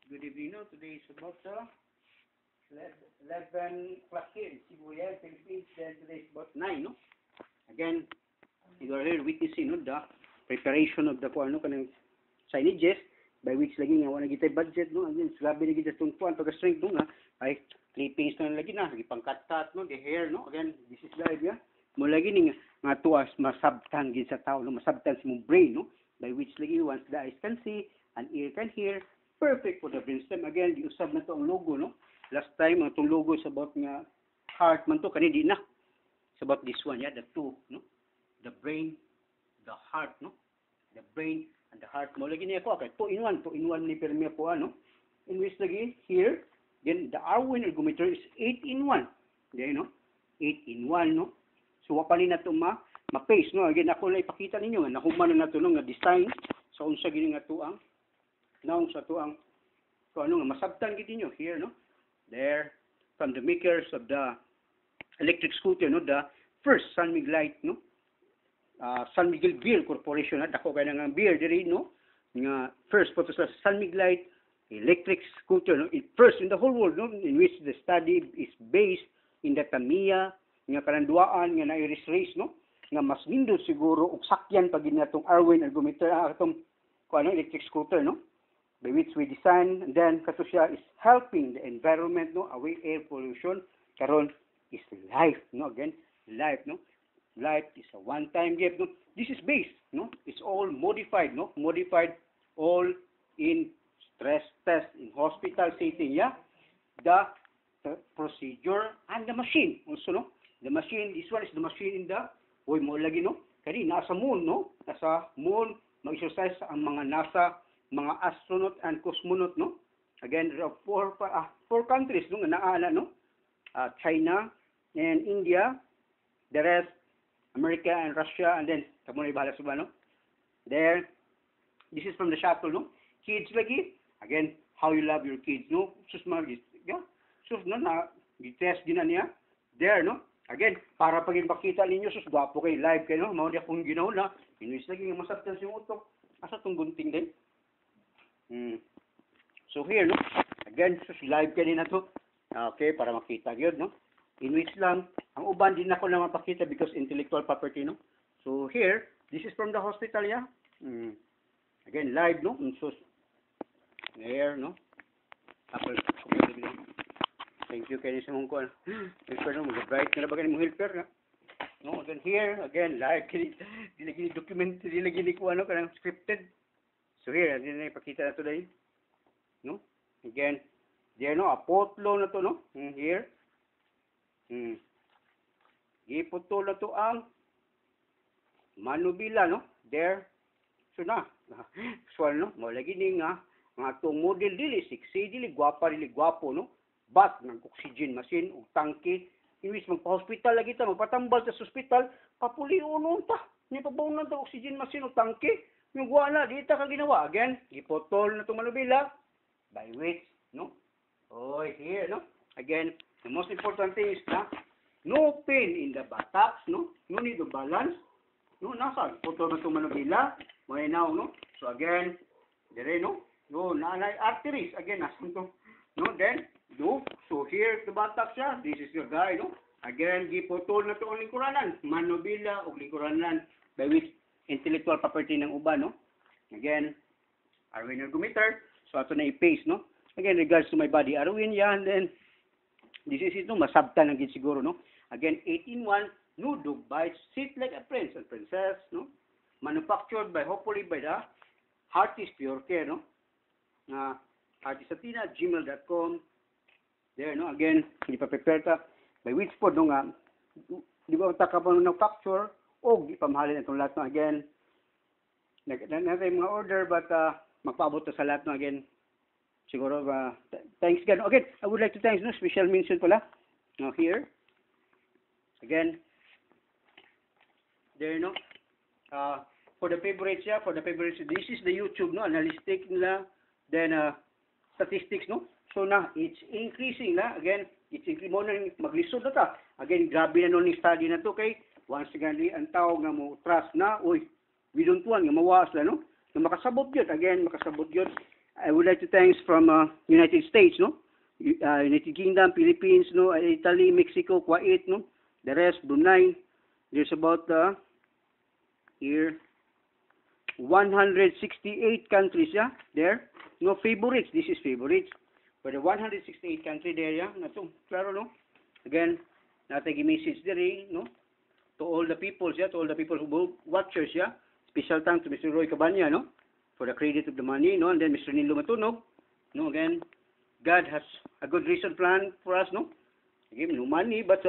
Good evening. No? Today is about 11 o'clock here in Cebu, Philippines. Then today is about 9. No? Again, you are here witnessing no, the preparation of the kanang signages by which lagi nga wala kita budget no. Again, sabi ni kita tong kuan pagka-strength no nga ay clippings na lagi na, ipangkat-cut no, the hair no. Again, this is live ya. Mo lagi ni nga tuwas masabtan gid sa tao no, masabtan sa mong brain no, by which lagi once the eyes can see and ear can hear, perfect for the brainstem. Again, giusab na to ang logo no. Last time ang tong logo is about nga heart man to kani di na. It's about this one yeah, the two no. The brain, the heart no. The brain and the heart mo lagi niya ko kay 2 in 1 ni permi ko ano. In which lagi here, then the Arwin ergometer is 8 in 1. There no. 8 in 1 no. So wa pa ni nato ma-paste no. Again ako lang ipakita ninyo nga nahuman na nato no nga design sa unsa gini nga tuang naong sa tuang so ano nga masabtan gid ninyo here no. There from the makers of the electric scooter no, the first San Miguel no. San Miguel Beer Corporation at ako kaya nga beer diri no nga first photo sa San Miguel electric scooter no, first in the whole world no, in which the study is based in the Tamiya nga kananduaan nga na-iris race no nga mas nindot siguro og sakyan pag ginatong Arwin ergometer atong kuno electric scooter no, by which we design and then kato siya is helping the environment no, away air pollution karon is life no. Again life no, life is a one-time gift no. This is based no, it's all modified no, modified all in stress test in hospital setting yeah. The procedure and the machine also no, the machine, this one is the machine in the mo lagi no, kani nasa moon no, nasa moon mag-exercise ang mga NASA mga astronaut and cosmonaut no. Again four countries no nga naana no, China and India, the rest America and Russia, and then kamo na ibahala sa no. There, this is from the shuttle no. Kids lagi, again how you love your kids no, sus mga yeah, sus no na gi-test din na niya there no. Again para pag makita ninyo sus gwapo kay live kay no, mao di akong ginawla inis lagi nga masabtan si utok asa tong gunting din. So here no, again sus live kay na to. Okay, para makita gyud no. In which lang ang uban din ako na mapakita because intellectual property no. So here, this is from the hospital yeah. Again live no. So there no. Apple. Thank you kay sa mong ko. Helper no, bright na ba kani mo helper na. No, again here, again live kini lagi document lagi ni ko ano kanang scripted. So here, din na ipakita na to dai. No? Again, there no, a potlo na to no. Here. Giputol na to ang manubila no. There. So na. So no, mo lagi ni nga mga to model dili sexy dili gwapa dili gwapo no. But ng oxygen machine ug tangke iwis magpa-hospital lagi ta magpatambal sa hospital papulion ta. Ni pabawon ta oxygen machine ug tangke. Yung wala di ta ka ginawa again giputol na to manubila by which no. Oh here no. Again the most important thing is na no pain in the buttocks no. No need to balance no, nasa putol na to manubila may now no. So again dire no, no nanay arteries again nasan to no. Then do so here the buttocks siya, this is your guy no. Again giputol na to ang lingkuranan manubila ug lingkuranan by which intellectual property ng uban no. Again Arwin ergometer, so ato na i-paste no. Again regards to my body Arwin yan, then this is it no, masabtan ang gid siguro no. Again 18-1 no dog bites sit like a prince and princess no, manufactured by hopefully by the Hearties Pure Care no. Hearties@gmail.com there no. Again hindi pa prepare ta by which po no nga di ba ta ka pa manufacture o ipamahalin itong lahat no. Again natay mga order but magpaabot ta sa lahat no. Again siguro thanks again. Okay, I would like to thanks no, special mention pala no here again there no, for the favorites yeah, for the favorites this is the YouTube no, analytic nila then statistics no. So na it's increasing na again, it's increasing mo na maglisod na ta again. Grabe na no ni study na to kay once again ang tao nga mo trust na oy we don't want nga mawas la no, na makasabot gyud again makasabot gyud I would like to thanks from United States, no? United Kingdom, Philippines, no? Italy, Mexico, Kuwait, no? The rest, Brunei. There's about here 168 countries, yeah, there. No favorites. This is favorites. For the 168 country there, yeah. Nato, klaro, no? Again, natay message there, no? To all the peoples, yeah, to all the people who watchers, yeah. Special thanks to Mr. Roy Cabanya, no? For the credit of the money, no? And then Mr. Nilo Matunog, no? Again, God has a good reason plan for us, no? Again, no money, but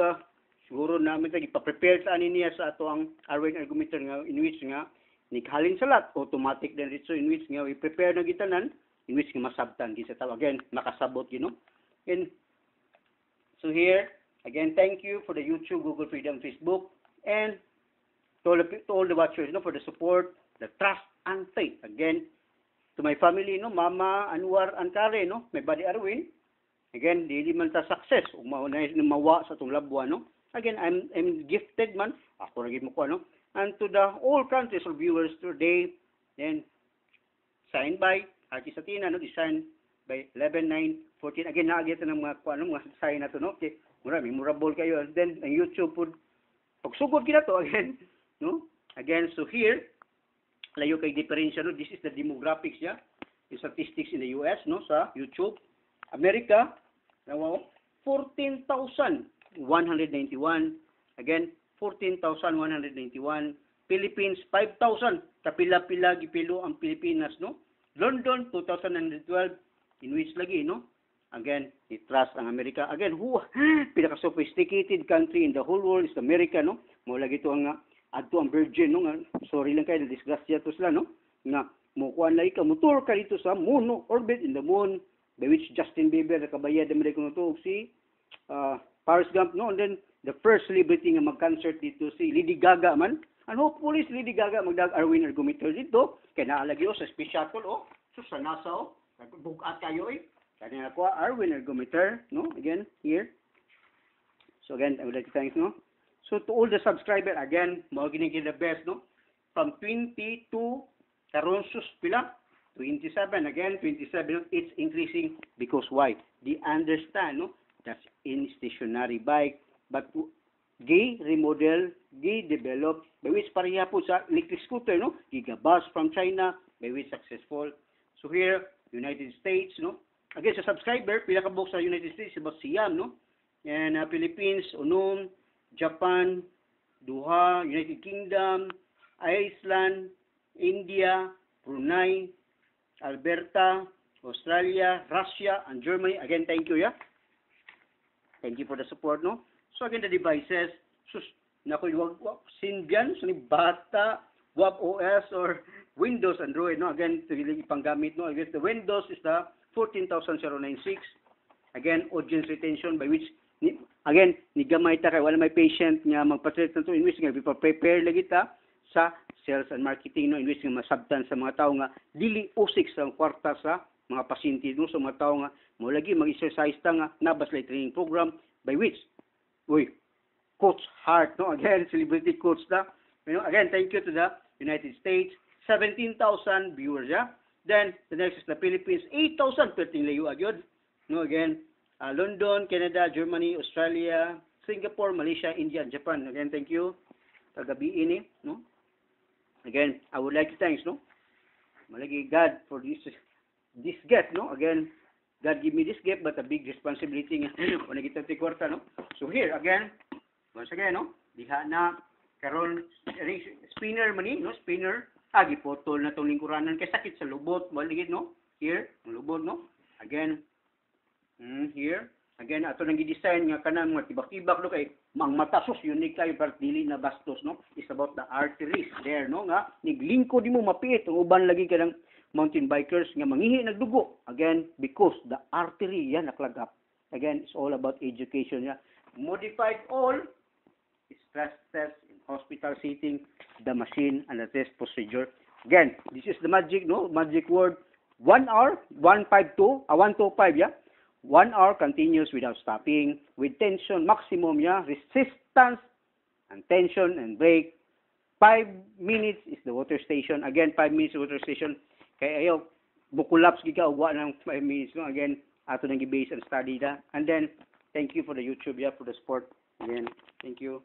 siguro namin tayo ipaprepare sa anin niya sa ato ang Arwen argumenter nga in which nga nikhalin sa lot automatic din dito in which nga we prepare na gitanan in which nga masabtan gisa taw again makasabot you know. And so here again thank you for the YouTube, Google Freedom, Facebook, and to all the watchers, no, for the support, the trust and faith. Again to my family, no, Mama Anwar Ankare, no, my buddy Arwin. Again, dili man ta success ug maunay mawa sa tong labuan, no. Again, I'm gifted man. Ako ra gid mo ko, no. And to the all countries or viewers today, then signed by Artist Atina, no, designed by 11/9/14. Again, naagit ng mga kuano mga sign na to, no. Okay, mura memorable kayo. And then ang YouTube pod pagsugod kita to again, no. Again, so here layo kay diferensya, no. This is the demographics, yeah. The statistics in the US, no, sa YouTube. America, 14,191. Again, 14,191. Philippines, 5,000. Kapila-pila gipilo ang Pilipinas, no? London, 2012. In which lagi, no? Again, i-trust ang Amerika. Again, pinaka-sophisticated country in the whole world is America, no? Mo lagi to ang adto ang virgin, no? Sorry lang kayo, disgrasya to sila, no? Nga, mukuan lagi ka, motor ka dito sa moon, no? Orbit in the moon. By which Justin Bieber nakabayad naman ko to si Paris Gump, no, and then the first celebrity nga mag-concert dito si Lady Gaga man, and hopefully si Lady Gaga magdag Arwin argumenter dito kay naalagyo sa space shuttle, oh, so sa NASA, oh, bugat kayo kanya ako Arwin argumenter, no, again here. So again I would like to thank, no, so to all the subscriber again mo gini the best, no, from 22 karon sus pila 27, again, 27, it's increasing because why? They understand, no? That's in stationary bike, but they remodel, they develop, by which pareha po sa electric scooter, no? Gigabus from China, by which successful. So here, United States, no? Again, sa subscriber, pila ka box sa United States, about Siam, no? And Philippines, Unum, Japan, Doha, United Kingdom, Iceland, India, Brunei, Alberta, Australia, Russia, and Germany. Again, thank you, yeah? Thank you for the support, no? So again, the devices, nakoy wag Symbian, so ni bata, WAP OS, or Windows, Android, no? Again, ito yung ipanggamit, no? Again, the Windows is the 14,096. Again, audience retention, by which, again, ni gamay ta kay wala may patient nga magpa-treat na to, in which nga, prepare lagi ta sa sales and marketing, no, in which nga masabtan sa mga tao nga dili usik sa kwarta sa mga pasyente, no, sa mga tao nga mo lagi mag-exercise ta nga nabas lay training program by which Coach Hart, no, again celebrity coach ta, you know, again thank you to the United States, 17,000 viewers, yeah. Then the next is the Philippines, 8,000 perting layo agad, no, again London, Canada, Germany, Australia, Singapore, Malaysia, India, and Japan. Again thank you kagabi ini, no. Again, I would like to thank, no, malagi God for this gift, no. Again, God give me this gift, but a big responsibility nga kung nagita ti kwarta, no. So here again, once again, no, diha na karon spinner man ni, no, spinner agi potol na tong lingkuranan kay sakit sa lubot, maligid, no. Here, ang lubot, no. Again, here again ato nang gi-design nga kanang mga tibak-tibak, no, kay mang matasos unique kayo pero dili na bastos, no. It's about the arteries there, no, nga niglingko di mo mapiit ang uban lagi kanang mountain bikers nga mangihi nagdugo, again because the artery yan naklagap. Again, it's all about education, yeah. Modified all stress test in hospital setting, the machine and the test procedure. Again, this is the magic, no, magic word, 1 hour 125, yeah. 1 hour continuous without stopping, with tension maximum, yeah, resistance and tension and break. 5 minutes is the water station. Again, 5 minutes water station. Kaya ayo, bukulaps gika ugwa ng 5 minutes no. Again, ato nang gi-base and study da. And then thank you for the YouTube, yeah, for the support. Again, thank you.